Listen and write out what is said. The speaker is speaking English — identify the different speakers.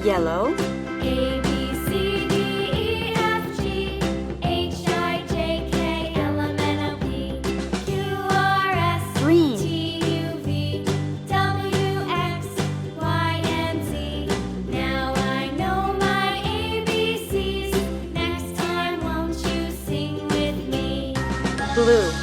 Speaker 1: Yellow.
Speaker 2: A, B, C, D, E, F, G, H, I, J, K, L, M, N, O, P, Q, R, S,
Speaker 1: Green.
Speaker 2: T, U, V, W, X, Y, and Z. Now I know my ABCs. Next time, won't you sing with me?
Speaker 1: Blue.